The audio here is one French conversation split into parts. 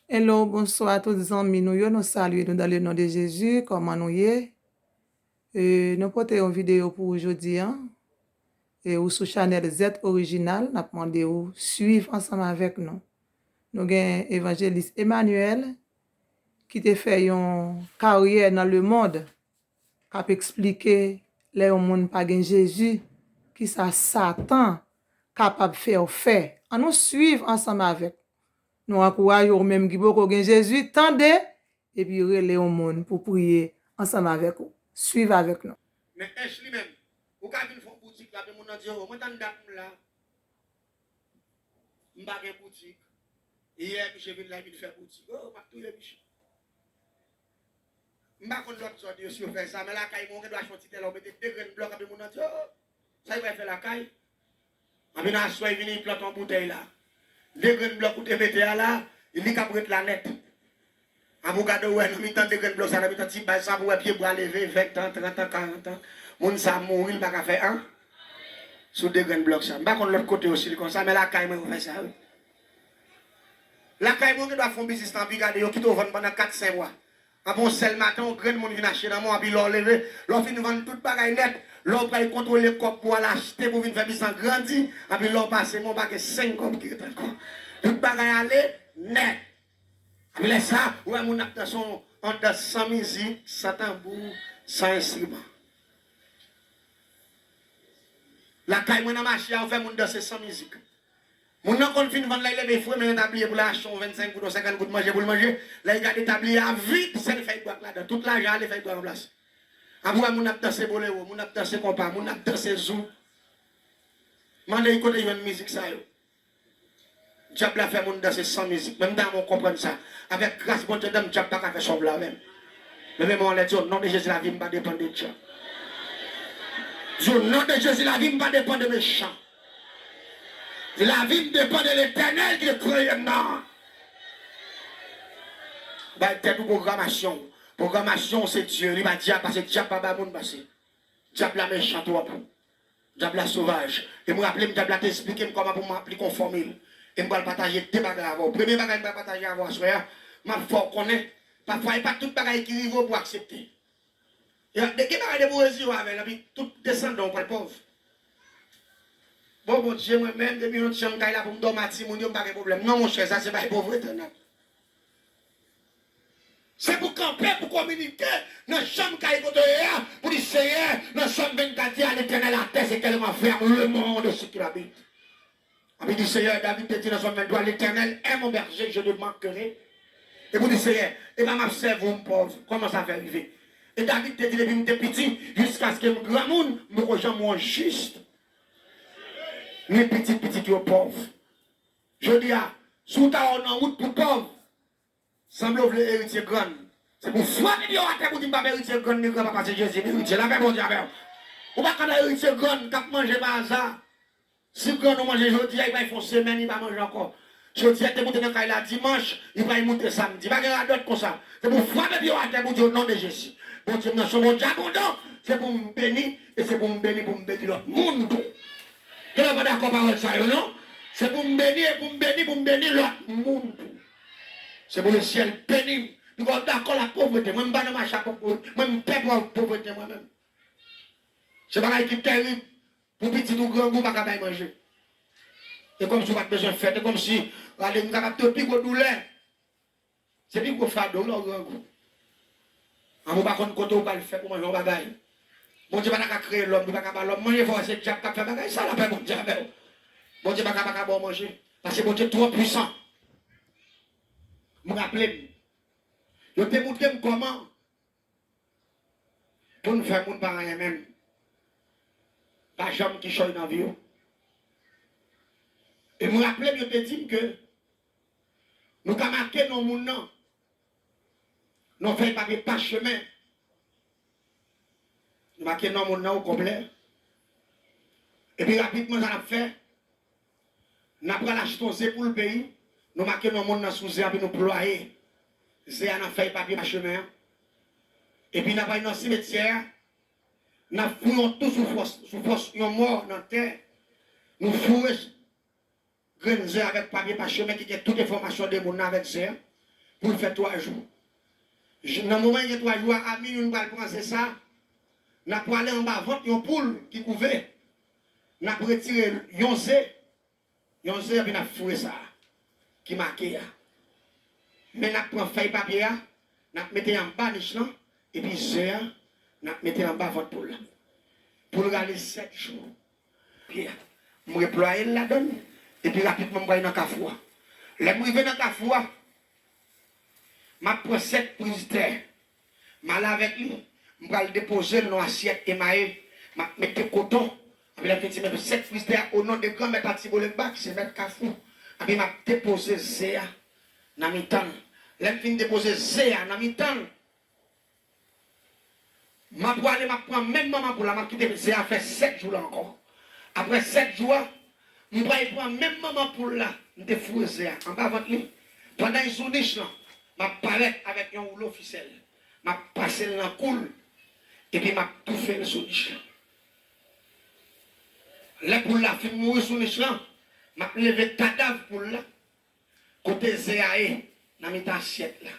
Hello, bonsoir à tous les amis. Nous saluons dans le nom de Jésus. Comment nous y nous portons une vidéo pour aujourd'hui. Et ou sur channel Z Original, nous demandé de suivre ensemble avec nous. Nous avons évangéliste Emmanuel qui a fait une carrière dans le monde, qui a expliqué les gens qui pas Jésus, qui ça Satan capable de faire. On nous suivre ensemble avec. Nous encourageons même qui beaucoup Jésus, tendez et puis relais au monde pour prier ensemble avec vous. Suivez avec nous. Mais est-ce lui-même, vous avez une boutique là, mais mon Dieu, moi t'en date là, m'pas une boutique. Hier, je viens là, il fait boutique. Oh, m'a tout les biches. M'pas qu'on l'autre sorte de sur faire ça, mais la caille, mon doit choisir tel homme, mettre deux graines blocs avec mon Dieu. Ça il va faire la caille. Après la soirée, il vient il plante en bouteille là. Deux graines blocs où tu mettez là, il dit qu'à prendre la net. À vous garder ouais, nous mettons deux graines blocs, ça nous mettons petit bail, ça vous pied bras levé 20 ans, 30 ans, 40 ans. Moun ça mourir, il va faire un. Sous deux graines blocs ça. M'pas qu'on l'autre côté aussi comme ça, mais la caille, moi on fait ça. Oui. La caille, moi, doit faire un business dans brigade, qui te vend pendant 4-5 mois. À bon seul matin, on grain, monde vient acheter dans moi, puis l'on levé, l'on fin vendre toute bagaille net, l'on va contrôler le cop pour l'acheter, pour venir faire business grandi, et puis l'on passe mon baguette 5 cop qui est encore. Toute bagaille aller net. Et puis là, ça, ouais, mon attention, on a sans musique, sans tambour, sans instrument. La caille, moi, dans ma chia, on fait mon danser sans musique. Mon nom qu'on finit vendre là, il est fou, mais il est établi pour l'acheter 25 gouttes, 50 gouttes manger pour le manger. Là, il a établi à vite, c'est le fait boire là-dedans. Tout l'argent, il fait boire en place. Après, mon a dansé boléro, mon a dansé compas, mon a dansé zou. Mandé, il connaît une musique ça. Diable a fait mon danser sans musique. Même dans mon comprendre ça. Avec grâce, bon Dieu, Diable pas fait son blanc même. Mais même on l'a dit, au nom de Jésus, la vie ne va pas dépendre de Dieu. Au nom de Jésus, la vie ne va pas dépendre de méchants. La vie dépend de l'Éternel qui est créé maintenant. Bah, tête ou programmation. Programmation, c'est Dieu. Il va dire, parce que Dieu n'a pas de passé. Dieu la méchant, toi. Dieu la sauvage. Et moi, rappelez, Dieu t'a expliqué comment pour m'appliquer conforme. Et moi, partager deux bagages avant. Premier bagage, je vais partager avant. Ma foi, connaît. Parfois, il n'y a pas tout bagage qui arrive pour accepter. Il y a des bagages de bourgeoisie avec tout descendant pour les pauvres. Bon, mon Dieu, moi-même, depuis notre chambre, là pour me dormir, mon Dieu, pas de problème. Non, mon cher, ça, c'est pas pauvreté. C'est pour camper, pour communiquer. Dans la chambre, pour dire, Seigneur, dans la chambre 24 à l'éternel, la terre, c'est tellement ferme, le monde, ce qu'il habite. Il dit, Seigneur, David te dit dans son 23, l'éternel est mon berger, je ne manquerai. Et vous dites, Seigneur, et bien, m'observe, vous, pauvre, comment ça fait arriver? Et David te dit, depuis que je petit, jusqu'à ce que le grand monde me rejoigne, moi, juste. Les petits qui sont pauvres. Je dis, sous ta en route pour pauvre, semble ouvrir héritier grand. C'est pour soi que Dieu a été pour dire, pas héritier grand, mais pas parce que Jésus est héritier. La même bon Dieu, ou pas quand héritier grand, quand manger par hasard. Si grand nous mange jeudi, il va faire une semaine, il va manger encore. Jeudi, il va monter dans le caille dimanche, il va monter samedi. Il va faire d'autres comme ça. C'est pour foi que Dieu a été pour dire au nom de Jésus. Bon Dieu, nous sommes abondants. C'est pour me bénir, et c'est pour me bénir l'autre monde. Je ne suis pas d'accord avec ça, non? C'est pour me bénir l'autre monde. C'est pour le ciel béni. Nous sommes d'accord la pauvreté. Moi, je ne suis pas dans ma chapeau. Moi, je ne suis pas pauvreté moi-même. C'est pas un qui est terrible. Pour petit ou grand, vous ne pouvez pas manger. C'est comme si vous n'avez pas besoin de faire. C'est comme si vous avez un plus gros douleur. C'est plus gros fardeau, là, grand goût. On ne peut pas compter, on ne peut pas le faire pour manger un bagage. Bon Dieu, pas créer l'homme, pas capable l'homme manger, faut c'est Dieu qui fait bagage, ça la paix bon Dieu. Bon Dieu, pas capable manger, parce que bon Dieu trop puissant. Me rappelez, je te montre comment pour nous faire mon parent même. Pas jamais qui choisit dans la vie. Et me rappelez, je te dis que nous avons marqué nos monde, nous faisons pas chemin. Nous marquons nos monde au complet. Et puis rapidement, ça a fait. Nous avons acheté pour le pays. Nous marquons nos monde sous zé, puis nous ployer. Zé a fait papier par chemin. Et puis nous avons un cimetière. Nous fouillons tout sous force, nous mort dans la terre. Nous fouillons grain zé avec papier par chemin qui a toutes les formations de monde avec zé. pour faire 3 jours. Dans le moment où il y a 3 jours, à minuit, nous allons penser ça. Nous allons aller en bas, vendre une poule qui couvait. Nous allons retirer un zé, et nous allons fouer ça, qui marque. Mais nous allons prendre feuille papier, nous allons mettre en bas de et puis zé, nous allons mettre en bas votre poule. Pour regarder 7 jours. Puis, je vais reployer la donne, et puis rapidement, je vais dans le Carrefour. Les je vais dans le Carrefour, je prends 7 prises de terre. Je vais avec lui, je vais le déposer dans l'assiette émaillée, je vais mettre le coton, je vais mettre 7 prises de terre au nom de grand maître Tibolekba, qui se met Carrefour. Je vais déposer Zéa dans le temps. Je vais déposer Zéa dans le temps. Je vais aller prendre même maman pour la quitter Zéa fait 7 jours encore. Après 7 jours, je vais prendre même maman pour la défouer Zéa. En bas votre lit. Pendant une journée, je vais avec un rouleau ficelle. Je vais passer dans la coule. Et puis je vais tout faire le sous-niche. Là pour la fin mourir sous niche là, je vais lever le cadavre pour la. Côté Zéaé, dans mes assiette là.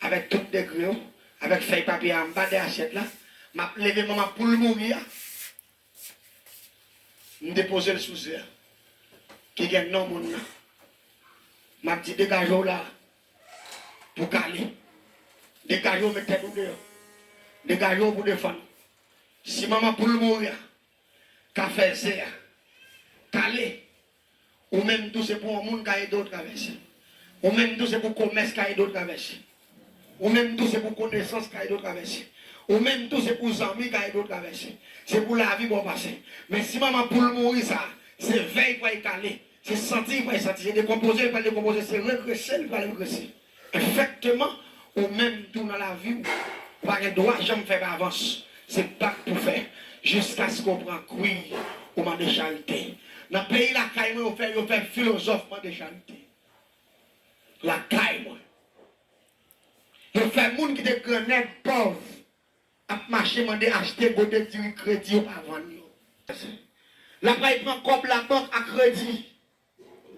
Avec tout des griots, avec feuille papier en bas de l'assiette là. Je vais lever maman pour le mourir. Je vais déposer le sous-niche. Qui gagne non mon là. Je dit dégagez là. Pour caler. Dégagez mettez-vous dehors. Dégagez pour défendre. Si maman pour le mourir. Café c'est calé ou même tout c'est pour un monde qui a d'autres traversées ou même tout c'est pour commerce qui a d'autres traversées ou même tout c'est pour connaissance qui a d'autres traversées ou même tout c'est pour amis qui a d'autres traversées c'est pour la vie pour passer mais si maman pour le mourir ça c'est veille pour y caler c'est sentir pour y sentir c'est décomposer pas décomposer c'est regresser pas regresser effectivement ou même tout dans la vie pas de droit jamais faire avance c'est pas pour faire jusqu'à ce qu'on prend cuir ou de charité. Dans le pays, la caille, on fait philosophe de charité. La caille, on fait des gens qui te connaissent pauvres, à marcher, acheter, goûter, tirer crédit ou pas vendre. La caille prend comme la banque à crédit.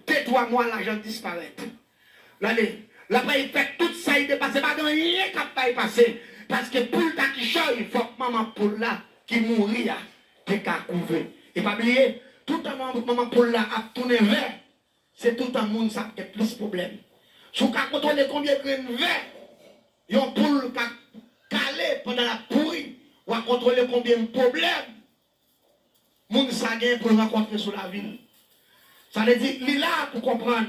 2-3 mois, l'argent disparaît. La caille fait tout ça, il dépasse, pas de rien qui n'a pas passé. Parce que pour le temps qui change, il faut que maman pour là. Qui mourit, qui a couvert. Et pas oublier, tout le moment pour la a tourné vert, c'est tout le monde ça qui a plus de problèmes. Si vous contrôlez combien de graines verts, il y a un poule qui a calé pendant la pourrie, ou à contrôler combien de problèmes, monde ça gagne pour rencontrer sur la ville. Ça veut dire, il est là pour comprendre.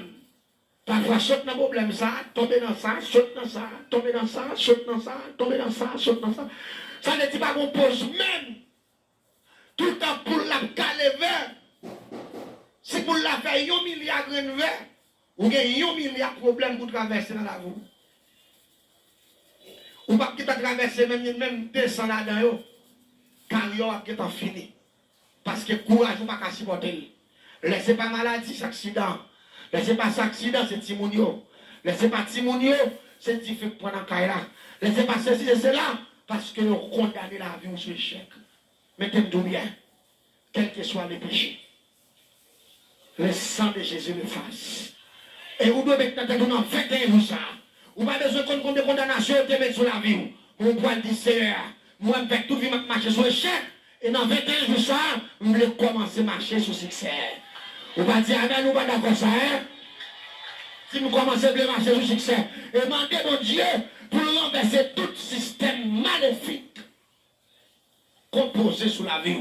Parfois, saute dans le problème, ça, tomber dans ça, saute dans ça, tomber dans ça, saute dans ça, tomber dans ça, saute dans ça. Ça ne dit pas qu'on pose même. Tout le temps pour la caler vert. Si pour la faire 1 milliard de graines verts, ou bien 1 milliard de problèmes pour traverser dans la roue. Ou pas quitter traverser même 200 là-dedans, car il y a qui est fini. Parce que courage, ou pas qu'à supporter. Laissez pas maladie, c'est accident. Laissez pas cet accident, c'est Timonio. Laissez pas Timonio, c'est difficile pour prendre un caïra. Laissez pas ceci et cela. Parce que nous condamnons la vie sur l'échec. Mettez-nous bien, quels que soient les péchés. Le sang de Jésus le fasse. Et vous devez mettre dans 21 jours ça. Vous n'avez pas besoin de condamnation de mettre sur la vie. Vous pouvez dire, Seigneur, moi, je vais tout vivre marcher sur l'échec. Et dans 21 jours ça, vous voulez commencer à marcher sur le succès. Vous ne pouvez pas dire, amen, nous ne pas d'accord ça, hein? Si nous commençons à marcher sur le succès, et demandez mon Dieu pour renverser tout système maléfique composé sous la vie.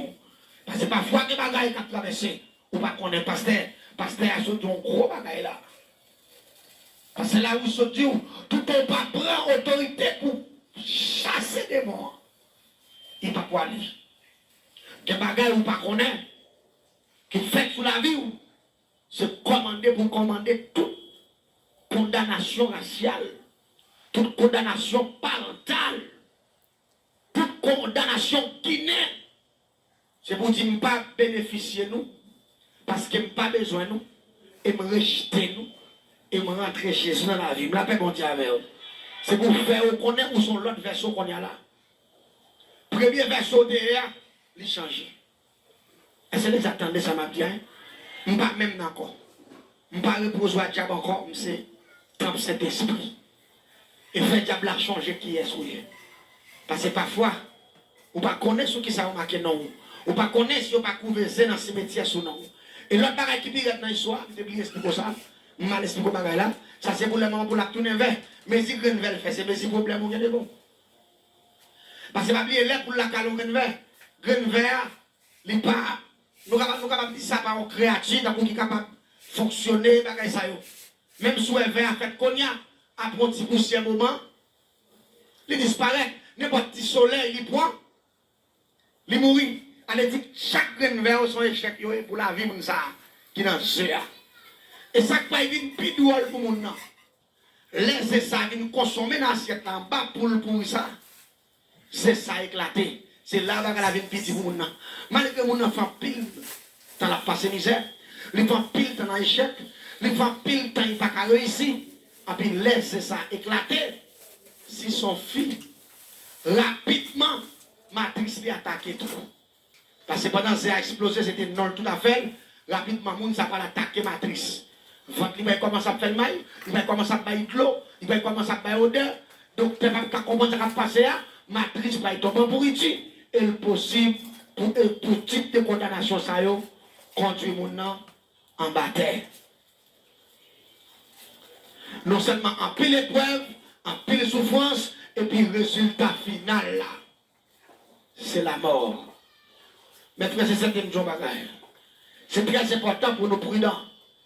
Parce que parfois, des bagailles qui ont traversé, ou pas qu'on est pasteur, pasteur a sorti un gros bagaille là. Parce que là où se dit, tout le monde pas prend autorité pour chasser des morts. Il ne peut pas aller. Des bagailles ou pas qu'on est, qui fait sous la vie, c'est commander pour commander toute condamnation raciale. Toute condamnation parentale, toute condamnation qui naît, c'est pour dire que je ne pas bénéficier nous, parce que je n'ai pas besoin de nous, et me rejeter nous, et me rentrer chez nous dans la vie. Je la paix mon Dieu avec vous. C'est pour faire qu'on ait où sont l'autre version qu'on a là. Premier version derrière, il change. Est-ce que vous attendez ça m'a bien? Je ne pas même encore. Je ne pas reposer à diable encore, c'est dans cet esprit. Et fait diable a changé qui est souillé. Parce que parfois, ou pas connaître ce qui ça marqué non. Ou pas connaître si on pas couvrir dans ce métier sous non. Et l'autre bagage qui pire dans l'histoire, je vais expliquer ça. Mal expliquer bagage là, ça c'est pour le moment pour la tourner vers. Mais si grain vert fait, c'est si problème ou de bon. Parce que pas oublier là pour la calon grain vert. Grain vert, il pas nous capable dire ça par créatif donc qui capable fonctionner bagage ça yo. Même si le vert fait cognac après un petit poussière moment, il disparaît. N'importe petit soleil, il prend, il mourit. On dit que chaque grain vert son échec pour la vie de ça qui est dans ce jeu. Et ça qui va venir plus douce pour mon nom. Laissez ça venir consommer dans l'assiette en bas pour ça. C'est ça éclaté. C'est là que la vie petit pour mon nom. Malgré mon nom fait pile dans la passé misère, il fait pile dans l'échec, il fait pile dans il n'a pas réussi. Et puis laissez ça éclater. Si son fils, rapidement, matrice lui attaqué tout. Parce que pendant que ça a explosé, c'était non tout à fait. Rapidement, moun ça va attaquer matrice. Il va commencer à faire mal, il va commencer à faire de l'eau, il va commencer à faire odeur. Donc, tu ne peux pas comprendre ce qui va passer. Matrice va tomber pour ici. Et le possible, pour tout type de condamnation, ça y est, conduit mon nom en bataille. Non seulement en pile épreuve, en pile souffrance, et puis le résultat final là, c'est la mort. Mais c'est septième jour bagaille. C'est très important pour nous prudents,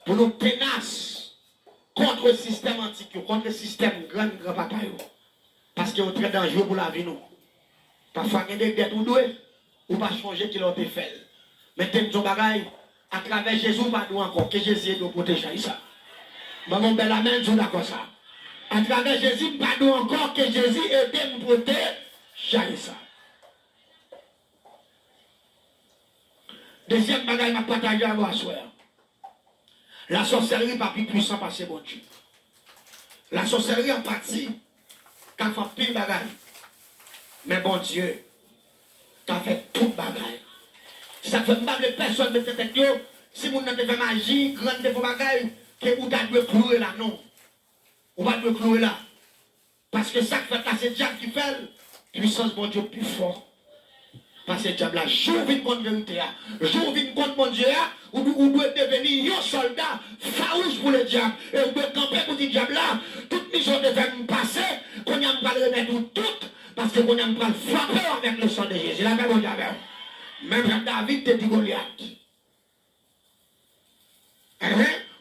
pour nous tenaces contre le système antique, contre le système grand papa. Parce qu'il est très dangereux pour la vie nous. Parfois, il y a des dettes ou doués, ou pas changer qui l'ont fait. Mais t'aimes ton bagaille, à travers Jésus, pas nous encore, que Jésus nous protège ça. Maman, belle amen, tout d'accord ça. À travers Jésus, pas nous encore, que Jésus aide nous protéger ça. Deuxième bagaille, m'a partagé à moi, soeur. La sorcellerie pas plus puissant parce que bon Dieu. La sorcellerie en partie, t'as fait pile bagaille. Mais bon Dieu, t'as fait tout bagaille. Ça fait mal de personne de tête yo. Si vous n'avez pas fait magie, grande de vos bagailles, que vous devez clouer là, non. Vous ne devez clouer là. Parce que ça fait là, c'est le diable qui fait. Puissance bon Dieu plus fort. Parce que le diable là, jour vite contre vérité, jour vite contre mon Dieu, vous devez devenir un soldat farouche pour le diable. Et vous devez camper pour le diable là. Toute mission de faire passer, qu'on y a pas le remettre tout. Parce que qu'on a pas le frapper avec le sang de Jésus. La même diable. Même David te dit Goliath.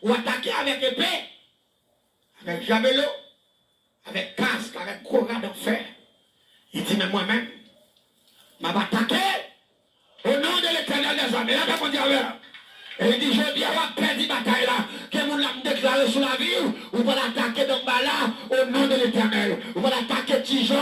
Ou attaquer avec épée, avec javelot, avec casque, avec couronne d'enfer. Il dit, mais moi-même, m'a attaqué au nom de l'Éternel des armées. Là, mon diable. Et il dit, je dis, on va perdre la bataille là, que vous l'avez déclaré sur la vie, vous allez attaquer donc là, au nom de l'Éternel. Vous allez attaquer Tijan,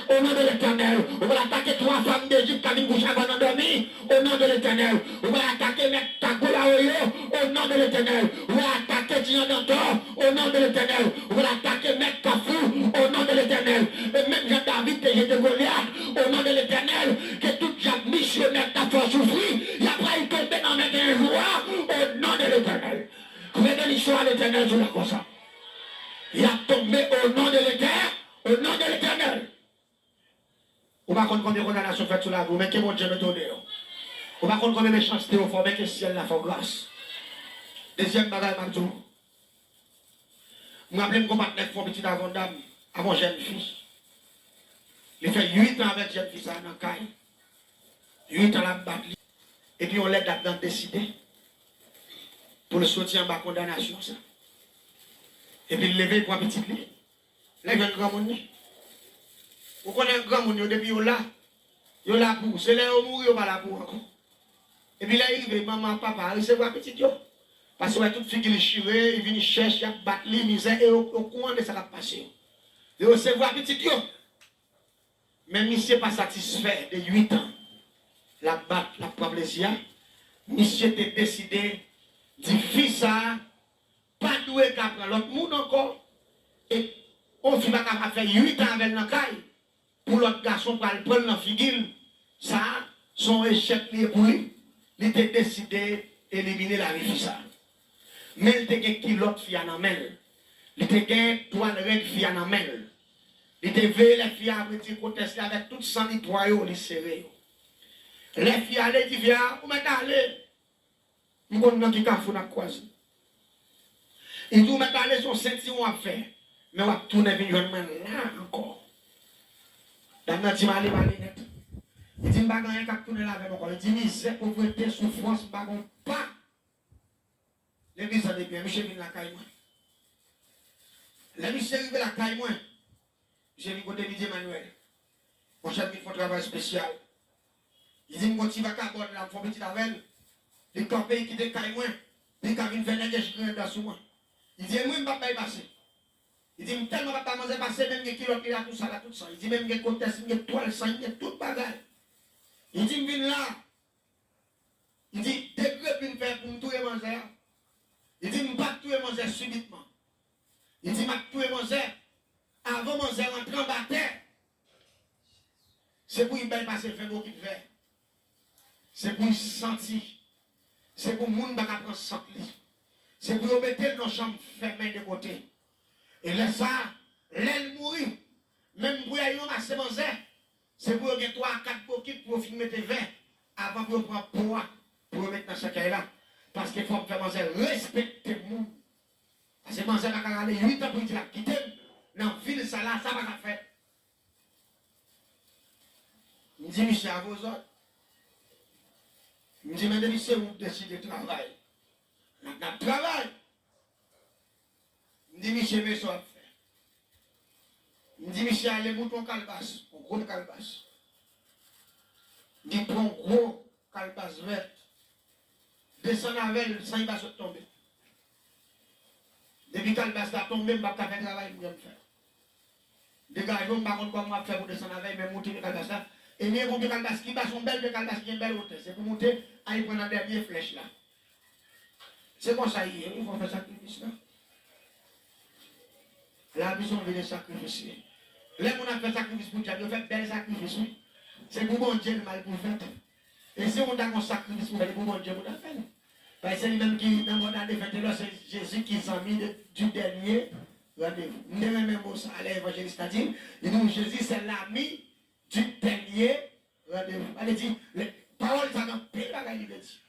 au nom de l'Éternel. Vous allez attaquer trois femmes d'Égypte qui viennent boucher avant d'endormir, au nom de l'Éternel. Vous allez attaquer M. Tagoula au nom de l'Éternel. Vous allez attaquer Tijan d'Antor, au nom de l'Éternel. Vous allez attaquer M. Kafou, au nom de l'Éternel. Et même Jean-David, que j'ai de Goliath, au nom de l'Éternel, que tout Jacques missionnaire t'a fait souffrir, il a pas eu tombé dans mes joie. Au nom de l'Éternel. Regardez l'histoire de l'Éternel sur la comme ça. Il a tombé au nom de l'Éternel. Au nom de l'Éternel. On va compter combien de condamnations faites sur la roue, mais que mon Dieu me donne. On va compter combien de méchanceté au fond, mais que le ciel la fait grâce. Deuxième bagaille, Mamdou. Je me rappelle qu'on m'a fait un petit avant dame, avant jeune fille. Il fait 8 ans avec jeune fille, ça dans le caille. 8 ans la battre. Et puis on l'aide là-dedans décider pour le sortir en bas condamnation. Ça. Et puis il lever pour un petit lit. Là, il y a un grand monde. Vous connaissez un grand monde, depuis il est là pour. C'est là où il mourit, il pas là pour encore. Et puis là, il veut maman, papa, recevoir un petit yo. Parce que toute fille qui est chirée, il vient chercher, il battre les misères et au courant de ça va passer. Il recevoir un petit yo. Mais monsieur n'est pas satisfait de 8 ans. La batte, la pas plaisir. Monsieur était décidé, dit fils ça, pas doué qu'à prendre l'autre monde encore. Et on ne va pas faire 8 ans avec la caille. Pour l'autre garçon, pour le prendre la figure. Ça, son échec pour lui. Il était décidé d'éliminer la vie ça. Mais il était qui l'autre fille en amène. Il était toile red fille en amène. Il devait les filles après dire contester avec tout sang nettoyé, les serré. Les filles allaient dire, viens, où m'est allé? Je ne sais pas qui a fait la croise. Il dit, où m'est allé son ceinture à faire. Mais on va tourner vers là encore. Dans notre dit, allez, net. Il dit, je ne vais pas tourner là avec encore. Il dit, misère, pauvreté, souffrance, je ne vais pas. L'église a dit bien, monsieur vient la caille moi. La monsieur arrive la caille moi. J'ai vu côté Didier Emmanuel. Mon chef, il faut un travail spécial. Il dit, mon petit va carbone là, il faut un petit avec. Les campés qui décaillent moi. Les cabines viennent des chiens dans sous moi. Il dit, moi, je ne vais pas y passer. Il dit, tellement pas manger passer, même les kilos qui a tout ça, là, tout ça. Il dit, même les contestes, les toiles, ça, il y a tout bagage. Il dit, viens là. Il dit, dès que je viens faire pour me tout manger. Il dit, je ne vais pas tout manger subitement. Il dit, je vais tout manger avant de manger rentrer en bataille. C'est pour y passer faire beaucoup de faire. C'est pour y sentir. C'est pour le monde qui prendre sang. C'est pour mettre dans la chambre fermée de côté. Et là, ça, l'aile mourir. Même pour y aller à manger, c'est pour y 3 à 4 coquilles pour filmer tes verres avant de prendre poids pour mettre dans ce cas-là. Parce qu'il faut faire manger, respecter le monde. Parce que manger, il va aller 8 ans pour dire quitter. Dans la ville, ça là, ça va faire. Je dis, Michel, à vos autres. Je dis, mais Michel, vous décidez de travailler. On a travail. Je dis, Michel, mais ça va faire. Je dis, Michel, allez, mouton calebasse, un gros calebasse. Je dis, prends un gros calebasse verte. Descends avec elle, sans il va se tomber. Depuis que calebasse va tomber, je ne vais pas faire le travail que je vais faire. Dégagez, je ne sais pas comment faire pour descendre avec elle, mais monter le calebasse là. Et bien, mon calebasse qui va son belle de calebasse qui est belle hauteur. C'est pour monter, à y prendre la dernière flèche là. C'est comme ça, il faut faire sacrifice là. La vision veut des sacrifices. Là, on a fait sacrifice pour Dieu, on fait bel sacrifice. C'est pour mon Dieu le mal pour faire. Et si on a un sacrifice pour faire, pour mon Dieu, on a fait. Parce que c'est lui-même qui, dans mon année de fête, c'est Jésus qui s'en mis du dernier rendez-vous. Nous avons même mot ça à l'évangéliste a dit, Jésus c'est l'ami du dernier rendez-vous. Elle dit, les paroles, ça n'a pas de bagaille, il dit.